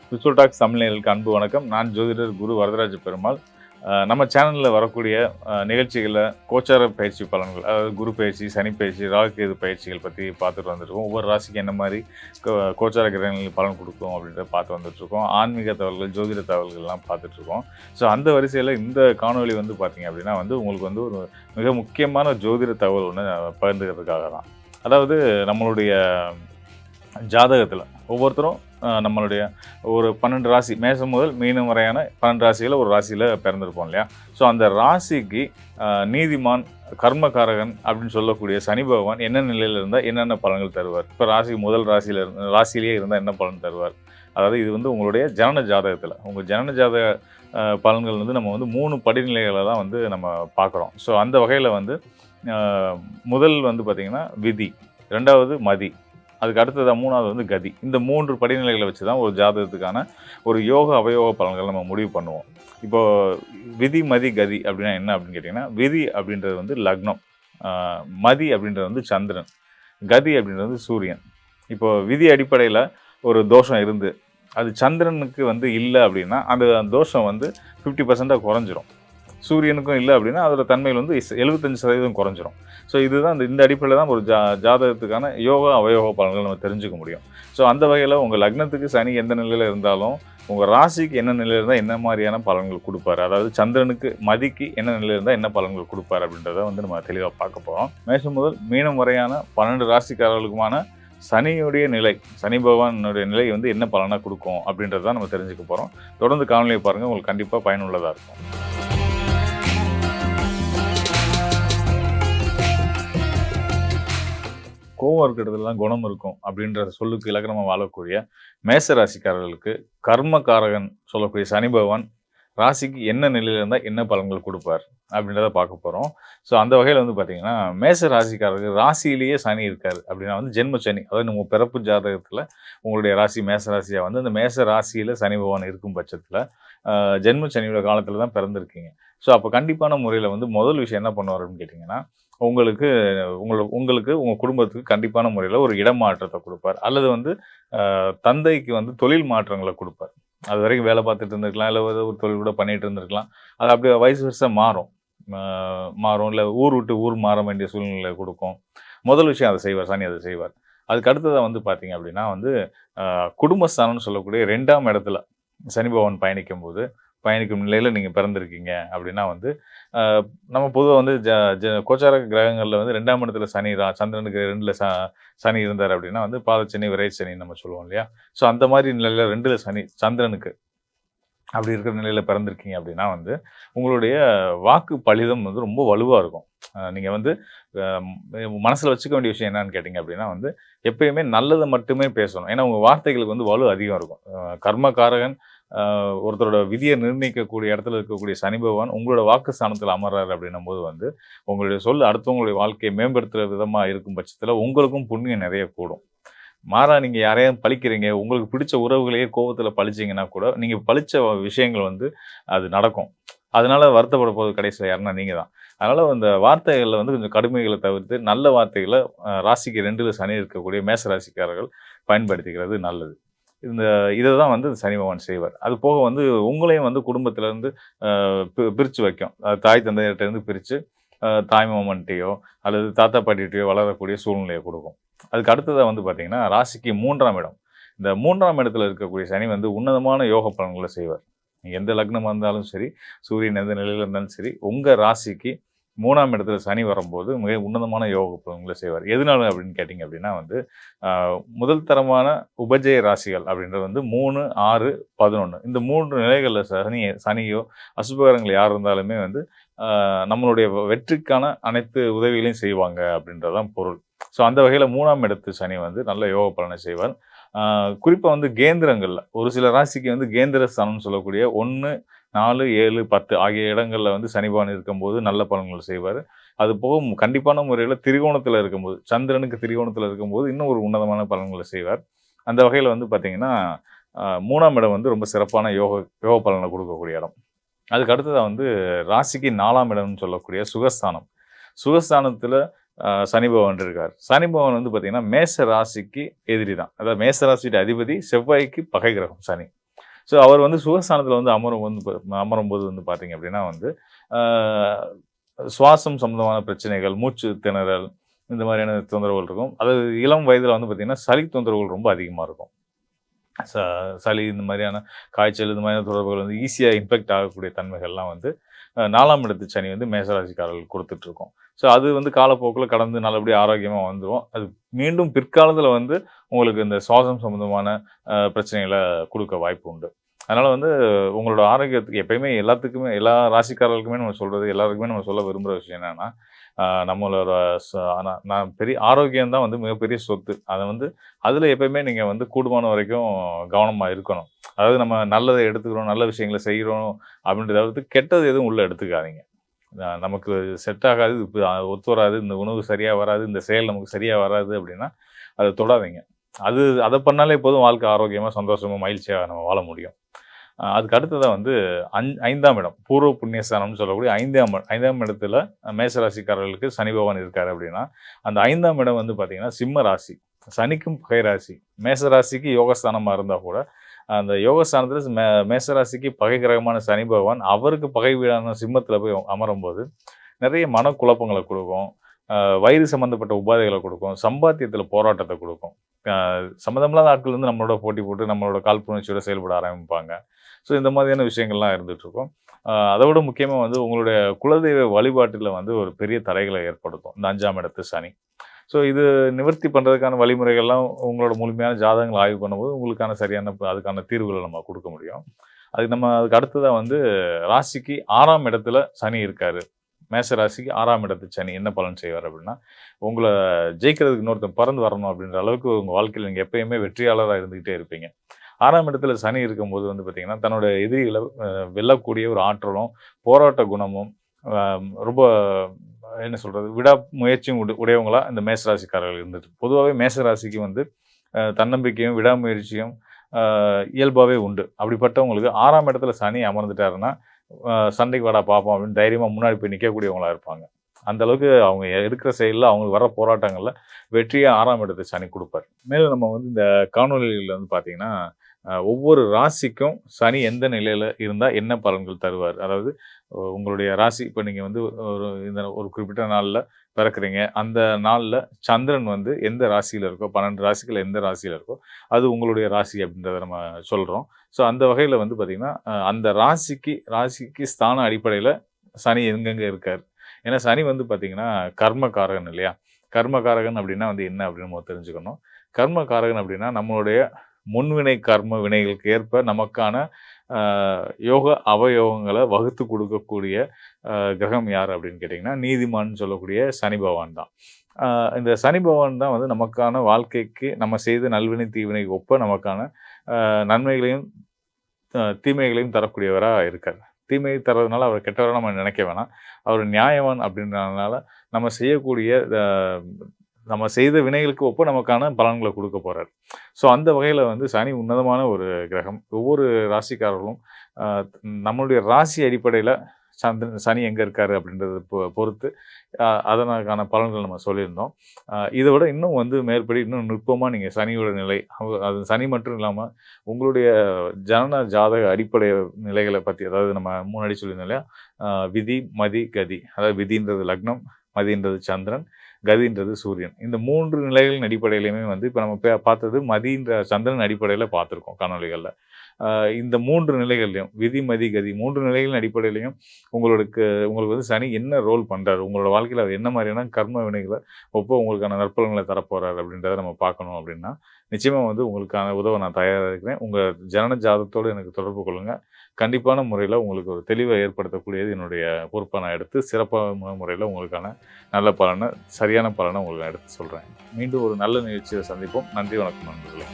Spiritual tax Tamil நேயர்களுக்கு அன்பு வணக்கம். நான் ஜோதிடர் குரு வரதராஜ பெருமாள். நம்ம சேனலில் வரக்கூடிய நிகழ்ச்சிகளில் கோச்சார பயிற்சி பலன்கள், அதாவது குரு பயிற்சி, சனி பயிற்சி, ராகு கேது பயிற்சிகள் பற்றி பார்த்துட்டு வந்துருக்கோம். ஒவ்வொரு ராசிக்கு என்ன மாதிரி கோச்சார கிரகங்களுக்கு பலன் கொடுக்கும் அப்படின்றத பார்த்து வந்துட்டுருக்கோம். ஆன்மீக தகவல்கள், ஜோதிட தகவல்கள்லாம் பார்த்துட்ருக்கோம். ஸோ அந்த வரிசையில் இந்த காணொலி வந்து பார்த்திங்க அப்படின்னா உங்களுக்கு வந்து ஒரு மிக முக்கியமான ஜோதிட தகவல் ஒன்று பகிர்ந்துக்கிறதுக்காக தான். அதாவது நம்மளுடைய ஜாதகத்தில் ஒவ்வொருத்தரும் நம்மளுடைய ஒரு 12 ராசி, மேசம் முதல் மீனம் வரையான 12 ராசியில் ஒரு ராசியில் பிறந்திருப்போம் இல்லையா? ஸோ அந்த ராசிக்கு நீதிமான், கர்மகாரகன் அப்படின்னு சொல்லக்கூடிய சனி பகவான் என்ன நிலையில் இருந்தால் என்னென்ன பலன்கள் தருவார்? இப்போ முதல் ராசியிலேயே இருந்தால் என்ன பலன் தருவார்? அதாவது இது வந்து உங்களுடைய ஜனன ஜாதகத்தில், உங்கள் ஜனன ஜாதக பலன்கள் வந்து நம்ம வந்து 3 படிநிலைகளை தான் வந்து நம்ம பார்க்குறோம். ஸோ அந்த வகையில் வந்து முதல் வந்து பார்த்திங்கன்னா விதி, 2வது மதி, அதுக்கு அடுத்தது 3வது வந்து கதி. இந்த 3 படிநிலைகளை வச்சு தான் ஒரு ஜாதகத்துக்கான ஒரு யோக அவயோக பலன்கள் நம்ம முடிவு பண்ணுவோம். இப்போது விதி, மதி, கதி அப்படின்னா என்ன அப்படின்னு கேட்டிங்கன்னா, விதி அப்படின்றது வந்து லக்னம், மதி அப்படின்றது வந்து சந்திரன், கதி அப்படின்றது வந்து சூரியன். இப்போது விதி அடிப்படையில் ஒரு தோஷம் இருந்து அது சந்திரனுக்கு வந்து இல்லை அப்படின்னா அந்த தோஷம் வந்து 50% குறைஞ்சிரும். சூரியனுக்கும் இல்லை அப்படின்னா அதோட தன்மையில் வந்து 75% குறைஞ்சிரும். ஸோ இதுதான் இந்த அடிப்படையில் தான் ஒரு ஜாதகத்துக்கான யோகா அவயோக பலன்கள் நம்ம தெரிஞ்சுக்க முடியும். ஸோ அந்த வகையில் உங்கள் லக்னத்துக்கு சனி எந்த நிலையில் இருந்தாலும் உங்கள் ராசிக்கு என்ன நிலையில் இருந்தால் என்ன மாதிரியான பலன்கள் கொடுப்பாரு, அதாவது சந்திரனுக்கு மதிக்கு என்ன நிலையில் இருந்தால் என்ன பலன்கள் கொடுப்பாரு அப்படின்றத வந்து நம்ம தெளிவாக பார்க்க போகிறோம். மேஷம் முதல் மீனம் வரையான 12 ராசிக்காரர்களுக்குமான சனியுடைய நிலை, சனி பகவானுடைய நிலை வந்து என்ன பலனாக கொடுக்கும் அப்படின்றத நம்ம தெரிஞ்சுக்க போகிறோம். தொடர்ந்து காணொலியை பாருங்கள், உங்களுக்கு கண்டிப்பாக பயனுள்ளதாக இருக்கும். கோவம் இருக்கிறதுலாம் குணம் இருக்கும் அப்படின்ற சொல்லுக்கு இலக்கணமாக வாழக்கூடிய மேச ராசிக்காரர்களுக்கு கர்மகாரகன் சொல்லக்கூடிய சனி பகவான் ராசிக்கு என்ன நிலையில் இருந்தால் என்ன பலன்கள் கொடுப்பார் அப்படின்றத பார்க்க போகிறோம். ஸோ அந்த வகையில் வந்து பார்த்திங்கன்னா, மேச ராசிக்காரர்கள் ராசியிலேயே சனி இருக்கார் அப்படின்னா வந்து ஜென்ம சனி, அதாவது நம்ம பிறப்பு ஜாதகத்தில் உங்களுடைய ராசி மேச ராசியாக வந்து அந்த மேச ராசியில் சனி பகவான் இருக்கும் பட்சத்தில் ஜென்ம சனியோட காலத்தில் தான் பிறந்திருக்கீங்க. ஸோ அப்போ கண்டிப்பான முறையில் வந்து முதல் விஷயம் என்ன பண்ணுவார் அப்படின்னு கேட்டிங்கன்னா, உங்களுக்கு உங்கள் குடும்பத்துக்கு கண்டிப்பான முறையில் ஒரு இடமாற்றத்தை கொடுப்பார், அல்லது வந்து தந்தைக்கு வந்து தொழில் மாற்றங்களை கொடுப்பார். அது வரைக்கும் வேலை பார்த்துட்டு இருந்திருக்கலாம், இல்லை ஒரு தொழில் கூட பண்ணிகிட்டு இருந்திருக்கலாம். அது அப்படியே வயசு வருஷம் மாறும், இல்லை ஊர் விட்டு ஊர் மாற வேண்டிய சூழ்நிலை கொடுக்கும். முதல் விஷயம் அதை செய்வார், சனி அதை செய்வார். அதுக்கு அடுத்ததாக வந்து பார்த்திங்க அப்படின்னா வந்து குடும்பஸ்தானம்னு சொல்லக்கூடிய 2ஆம் இடத்துல சனி பகவான் பயணிக்கும் நிலையில் நீங்கள் பிறந்திருக்கீங்க அப்படின்னா வந்து நம்ம பொதுவாக வந்து கோச்சார கிரகங்களில் வந்து 2ஆம் இடத்துல சந்திரனுக்கு 2ல் சனி இருந்தார் அப்படின்னா வந்து பாதச்சனி, விரைச்சனி நம்ம சொல்லுவோம் இல்லையா? ஸோ அந்த மாதிரி நிலையில் 2ல் சனி சந்திரனுக்கு அப்படி இருக்கிற நிலையில் பிறந்திருக்கீங்க அப்படின்னா வந்து உங்களுடைய வாக்கு பலிதம் வந்து ரொம்ப வலுவாக இருக்கும். நீங்கள் வந்து மனசில் வச்சுக்க வேண்டிய விஷயம் என்னன்னு கேட்டிங்க அப்படின்னா வந்து எப்பயுமே நல்லதை மட்டுமே பேசணும். ஏன்னா உங்கள் வார்த்தைகளுக்கு வந்து வலு அதிகம் இருக்கும். கர்மகாரகன் ஒருத்தரோட விதியை நிர்ணயிக்கக்கூடிய இடத்துல இருக்கக்கூடிய சனி பகவான் உங்களோட வாக்கு ஸ்தானத்தில் அமர்றாரு அப்படின்னும் போது வந்து உங்களுடைய சொல் அடுத்தவங்களுடைய வாழ்க்கையை மேம்படுத்துகிற விதமாக இருக்கும் பட்சத்தில் உங்களுக்கும் புண்ணியம் நிறைய கூடும். மாறா நீங்கள் யாரையும் பழிக்கிறீங்க, உங்களுக்கு பிடிச்ச உறவுகளையே கோபத்தில் பழிச்சிங்கன்னா கூட நீங்கள் பழிச்ச விஷயங்கள் வந்து அது நடக்கும். அதனால வருத்தப்பட போது கடைசியில் யாருன்னா நீங்கள் தான். அதனால் அந்த வார்த்தைகளில் வந்து கொஞ்சம் கடுமைகளை தவிர்த்து நல்ல வார்த்தைகளை ராசிக்கு 2ல் சனி இருக்கக்கூடிய மேச ராசிக்காரர்கள் பயன்படுத்திக்கிறது நல்லது. இதை தான் வந்து சனி பகவான் செய்வார். அது போக வந்து உங்களையும் வந்து குடும்பத்திலேருந்து பிரித்து வைக்கும். தாய் தந்தையிட்டேருந்து பிரித்து தாய் மாமன்ட்டையோ அல்லது தாத்தா பாட்டிகிட்டையோ வளரக்கூடிய சூழ்நிலையை கொடுக்கும். அதுக்கு அடுத்ததாக வந்து பார்த்திங்கன்னா, ராசிக்கு 3ஆம் இடம், இந்த 3ஆம் இடத்துல இருக்கக்கூடிய சனி வந்து உன்னதமான யோக பலன்களை செய்வார். நீங்கள் எந்த லக்னமாக இருந்தாலும் சரி, சூரியன் எந்த நிலையில் இருந்தாலும் சரி, உங்கள் ராசிக்கு 3ஆம் இடத்துல சனி வரும்போது மிக உன்னதமான யோக பலன்களை செய்வார். எதனால அப்படின்னு கேட்டிங்க அப்படின்னா வந்து முதல் தரமான உபஜய ராசிகள் அப்படின்றது வந்து 3, 6, 11 இந்த 3 நிலைகளில் சனியோ அசுபகரங்கள் யார் இருந்தாலுமே வந்து நம்மளுடைய வெற்றிக்கான அனைத்து உதவிகளையும் செய்வாங்க அப்படின்றதான் பொருள். ஸோ அந்த வகையில் 3ஆம் இடத்து சனி வந்து நல்ல யோக பலனை செய்வார். குறிப்பாக வந்து கேந்திரங்களில் ஒரு சில ராசிக்கு வந்து கேந்திர ஸ்தானம்னு சொல்லக்கூடிய 1, 4, 7, 10 ஆகிய இடங்களில் வந்து சனி பகவான் இருக்கும்போது நல்ல பலன்கள் செய்வார். அது போக கண்டிப்பான முறையில் திரிகோணத்தில் இருக்கும்போது, சந்திரனுக்கு திரிகோணத்தில் இருக்கும்போது இன்னும் ஒரு உன்னதமான பலன்களை செய்வார். அந்த வகையில் வந்து பார்த்திங்கன்னா 3ஆம் இடம் வந்து ரொம்ப சிறப்பான யோக பலனை கொடுக்கக்கூடிய இடம். அதுக்கு அடுத்ததாக வந்து ராசிக்கு 4ஆம் இடம்னு சொல்லக்கூடிய சுகஸ்தானத்தில் சனி பகவான் இருக்கார். சனி பகவான் வந்து பார்த்திங்கன்னா மேச ராசிக்கு எதிரி தான். அதாவது மேச ராசியோட அதிபதி செவ்வாய்க்கு பகை கிரகம் சனி. ஸோ அவர் வந்து சுகஸ்தானத்துல வந்து அமரும்போது வந்து பார்த்தீங்க அப்படின்னா வந்து, ஆ சுவாசம் சம்மந்தமான பிரச்சனைகள், மூச்சு திணறல் இந்த மாதிரியான தொந்தரவுகள் இருக்கும். அதாவது இளம் வயதில வந்து பார்த்தீங்கன்னா, சளி தொந்தரவுகள் ரொம்ப அதிகமா இருக்கும். ச சளி இந்த மாதிரியான காய்ச்சல் இந்த மாதிரியான தொடர்புகள் வந்து ஈஸியா இன்ஃபெக்ட் ஆகக்கூடிய தன்மைகள்லாம் வந்து 4ஆம் இடத்து சனி வந்து மேசராசிக்காரர்களுக்கு குடுத்துட்டுருக்கும். ஸோ அது வந்து காலப்போக்குல கடந்து நல்லபடியா ஆரோக்கியமா வந்துரும். அது மீண்டும் பிற்காலத்தில வந்து உங்களுக்கு இந்த சுவாசம் சம்மந்தமான பிரச்சனைகள குடுக்க வாய்ப்பு உண்டு. அதனால வந்து உங்களோட ஆரோக்கியத்துக்கு எப்பயுமே எல்லாத்துக்குமே எல்லா ராசிக்காரர்களுக்குமே நம்ம சொல்றது, எல்லாருக்குமே நம்ம சொல்ல விரும்புற விஷயம் என்னன்னா, நம்மளோட ச நான் பெரிய ஆரோக்கியம் தான் வந்து மிகப்பெரிய சொத்து. அத வந்து அதில எப்பயுமே நீங்க வந்து கூடுமான வரைக்கும் கவனமா இருக்கணும். அதாவது நம்ம நல்லத எடுத்துக்கிறோம், நல்ல விஷயங்கள செய்றோம் அப்படின்றத தவிர்த்து கெட்டது எதுவும் உள்ள எடுத்துக்காதீங்க. நமக்கு செட் ஆகாது, இப்ப ஒத்து வராது, இந்த உணவு சரியா வராது, இந்த செயல் நமக்கு சரியா வராது அப்படின்னா, அத தொடாதீங்க. அத பண்ணாலே போதும் வாழ்க்கை ஆரோக்கியமா, சந்தோஷமா, மகிழ்ச்சியா நம்ம வாழ முடியும். அதுக்கு அடுத்ததா வந்து 5ஆம் இடம். பூர்வ புண்ணியஸ்தானம்னு சொல்லக்கூடிய 5ஆம் இடத்துல மேஷராசிக்காரர்களுக்கு சனி பகவான் இருக்காரு அப்படின்னா, அந்த 5ஆம் இடம் வந்து பார்த்தீங்கன்னா, சிம்ம ராசி. சனிக்கும் பகை ராசி. மேஷ ராசிக்கு யோகஸ்தானமா இருந்தா கூட, அந்த யோகஸ்தானத்துல மேஷராசிக்கு பகை கிரகமான சனி பகவான், அவருக்கு பகை வீடான சிம்மத்துல போய் அமரும்போது, நிறைய மனக்குழப்பங்கள குடுக்கும். வயிறு சம்மந்தப்பட்ட உபாதைகள குடுக்கும். சம்பாத்தியத்துல போராட்டத்த குடுக்கும். அ சம்மந்தமில்லாத ஆட்கள் வந்து நம்மளோட போட்டி போட்டு, நம்மளோட காழ்ப்புணர்ச்சியோட செயல்பட ஆரம்பிப்பாங்க. ஸோ இந்த மாதிரியான விஷயங்கள்லாம் இருந்துட்டுருக்கும். அத விட முக்கியமா வந்து உங்களுடைய குலதெய்வ வழிபாட்டில வந்து ஒரு பெரிய தடைகள ஏற்படுத்தும். இந்த 5ஆம் இடத்து சனி. ஸோ இது நிவர்த்தி பண்றதுக்கான வழிமுறைகள்லாம் உங்களோட முழுமையான ஜாதகங்கள ஆய்வு பண்ணும்போது, உங்களுக்கான சரியான அதுக்கான தீர்வுகள நம்ம குடுக்க முடியும். அதுக்கு அடுத்ததா வந்து ராசிக்கு 6ஆம் இடத்துல சனி இருக்காரு. மேஷ ராசிக்கு 6ஆம் இடத்து சனி என்ன பலன் செய்வார் அப்படின்னா, உங்கள ஜெயிக்கிறதுக்கு இன்னொருத்தன் பறந்து வரணும் அப்படின்ற அளவுக்கு உங்க வாழ்க்கையில நீங்க எப்பயுமே வெற்றியாளரா இருந்துகிட்டே இருப்பீங்க. 6ஆம் இடத்துல சனி இருக்கும்போது வந்து பார்த்தீங்கன்னா, தன்னோட எதிரிகள வெல்லக்கூடிய ஒரு ஆற்றலும், போராட்ட குணமும், அ ரொம்ப என்ன சொல்றது? விடாமுயற்சியும் உடையவங்களா இந்த மேஷ ராசிக்காரர்கள் இருந்துட்டு பொதுவாவே மேஷ ராசிக்கு வந்து தன்னம்பிக்கையும், விடாமுயற்சியும் இயல்பாவே உண்டு. அப்படிப்பட்டவங்களுக்கு 6ஆம் இடத்துல சனி அமர்ந்துட்டாருன்னா, சண்டைக்கு வாடா பார்ப்போம் அப்படின்னு தைரியமா முன்னாடி போய் நிக்கக்கூடியவங்களா இருப்பாங்க. அந்த அளவுக்கு அவங்க எடுக்கிற செயல்ல, அவங்களுக்கு வர போராட்டங்கள்ல வெற்றிய 6ஆம் இடத்து சனி குடுப்பார். மேலும் நம்ம வந்து இந்த காணொளிகள்ல வந்து பார்த்தீங்கன்னா, ஒவ்வொரு ராசிக்கும் சனி எந்த நிலையில இருந்தா என்ன பலன்கள் தருவார்? அதாவது உங்களுடைய ராசி இப்ப நீங்க வந்து ஒரு குறிப்பிட்ட நாள்ல பிறக்குறீங்க. அந்த நாள்ல சந்திரன் வந்து எந்த ராசியில இருக்கோ, 12 ராசிகள்ல எந்த ராசியில இருக்கோ, அது உங்களுடைய ராசி அப்படின்றத நம்ம சொல்றோம். ஸோ அந்த வகையில வந்து பார்த்தீங்கன்னா, அந்த ராசிக்கு ஸ்தான அடிப்படையில சனி எங்கெங்க இருக்காரு? ஏன்னா சனி வந்து பார்த்தீங்கன்னா, கர்மகாரகன் இல்லையா? கர்மகாரகன் அப்படின்னா வந்து என்ன அப்படின்னு நம்ம தெரிஞ்சுக்கணும். கர்மகாரகன் அப்படின்னா நம்மளுடைய முன்வினை கர்ம வினைகளுக்கு ஏற்ப நமக்கான அ யோக அவயோகங்கள வகுத்து குடுக்கக்கூடிய கிரகம் யார் அப்படின்னு கேட்டீங்கன்னா, நீதிமான்னு சொல்லக்கூடிய சனி பகவான் தான். அ இந்த சனி பகவான் தான் வந்து நமக்கான வாழ்க்கைக்கு நம்ம செய்த நல்வினை, தீவினைக்கு ஒப்ப நமக்கான நன்மைகளையும், தீமைகளையும் தரக்கூடியவரா இருக்காரு. தீமை தர்றதுனால அவர கெட்டவரா நம்ம நினைக்க வேணாம். அவர் நியாயவான் அப்படின்றதுனால நம்ம செய்யக்கூடிய நம்ம செய்த வினைகளுக்கு ஒப்ப நமக்கான பலன்கள குடுக்க போறாரு. ஸோ அந்த வகையில வந்து சனி உன்னதமான ஒரு கிரகம். ஒவ்வொரு ராசிக்காரர்களும் அ நம்மளுடைய ராசி அடிப்படையில சனி எங்க இருக்காரு அப்படின்றத பொறுத்து அதற்கான பலன்கள் நம்ம சொல்லியிருந்தோம். இத விட இன்னும் வந்து மேற்படி இன்னும் நுட்பமா நீங்க சனியோட நிலை, அது சனி மட்டும் இல்லாம உங்களுடைய ஜனன ஜாதக அடிப்படை நிலைகள பத்தி அதாவது நம்ம முன்னாடி சொல்லியிருந்தோம் இல்லையா? விதி, மதி, கதி. அதாவது விதின்றது லக்னம், மதின்றது சந்திரன், கதின்றது சூரியன். இந்த 3 நிலைகளின் அடிப்படையிலயுமே வந்து இப்ப நம்ம பார்த்தது மதின்ற சந்திரன் அடிப்படையில பார்த்திருக்கோம் காணொளிகள்ல. இந்த 3 நிலைகள்லயும் விதி, மதி, கதி 3 நிலைகளின் அடிப்படையிலயும் உங்களுக்கு வந்து சனி என்ன ரோல் பண்றாரு? உங்களோட வாழ்க்கையில அவர் என்ன மாரியான கர்ம வினைகள உங்களுக்கான நற்பலன்கள தரப்போறாரு அப்படின்றத நம்ம பார்க்கணும் அப்படின்னா, நிச்சயமா வந்து உங்களுக்கான உதவ நான் தயாரா இருக்கிறேன். உங்க ஜனன ஜாதகத்தோடு எனக்கு தொடர்பு கொள்ளுங்க. கண்டிப்பான முறையில உங்களுக்கு ஒரு தெளிவ ஏற்படுத்தக்கூடியது என்னுடைய பொறுப்பா நான் எடுத்து சிறப்பான முறையில உங்களுக்கான நல்ல பலன, சரியான பலன உங்களுக்கு நான் எடுத்து சொல்றேன். மீண்டும் ஒரு நல்ல நிகழ்ச்சியில சந்திப்போம். நன்றி, வணக்கம் நண்பர்களே.